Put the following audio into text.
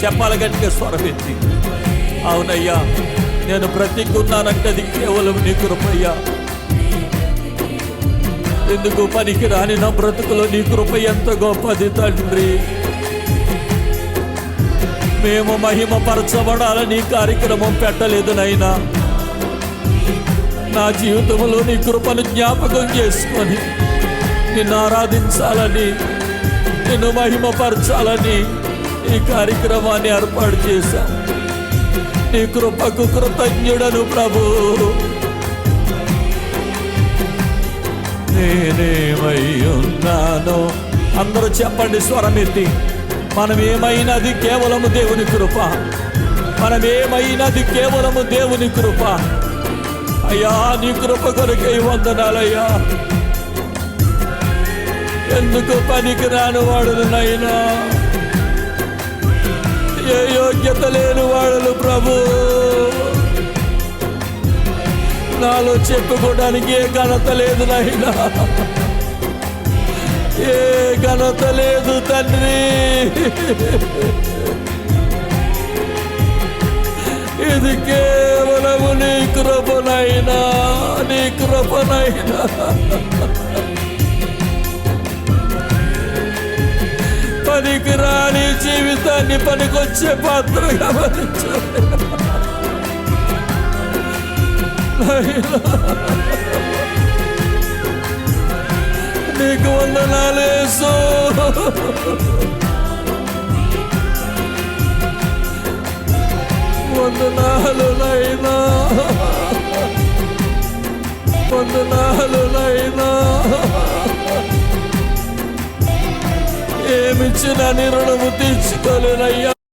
చెప్పాలి గట్టిగా స్వరమెత్తి. అవునయ్యా, నేను బ్రతికున్నానంటే అది కేవలం నీ కృపయ్యా. ఎందుకు పనికి రాని నా బ్రతుకులో నీ కృప ఎంత గొప్పది తండ్రి. మేము మహిమపరచబడాలని కార్యక్రమం పెట్టలేదు నైనా. నా జీవితంలో నీ కృపను జ్ఞాపకం చేసుకొని నిన్ను ఆరాధించాలని, నిన్ను మహిమపరచాలని ఈ కార్యక్రమాన్ని ఏర్పాటు చేశాం. నీ కృపకు కృతజ్ఞుడను ప్రభు. నేనేమై ఉన్నానో అందరూ చెప్పండి స్వరమెత్తి. మనం ఏమైనది కేవలము దేవుని కృప. మనం ఏమైనది కేవలము దేవుని కృప. అయ్యా, నీ కృప కొరకై వందనాలయ్యా. ఎందుకు పనికి రాని వాడును నైనా, ఏ యోగ్యత లేని వాడును ప్రభు. నాలో చెప్పుకోవడానికి ఏ ఘనత లేదు నైనా, ఏ ఘనత లేదు తండ్రి. ఇది కేవలము నీ కృపనైనా, నీ కృపనైనా. పనికి రాని జీవితాన్ని పనికొచ్చే పాత్రగా మలిచాలి. నీకు వందనాలు యేసు. వందనాలు నైనా, వందనాలు నైనా. ఏమిచ్చినా నీ రుణము తీర్చుకోలేనయ్యా.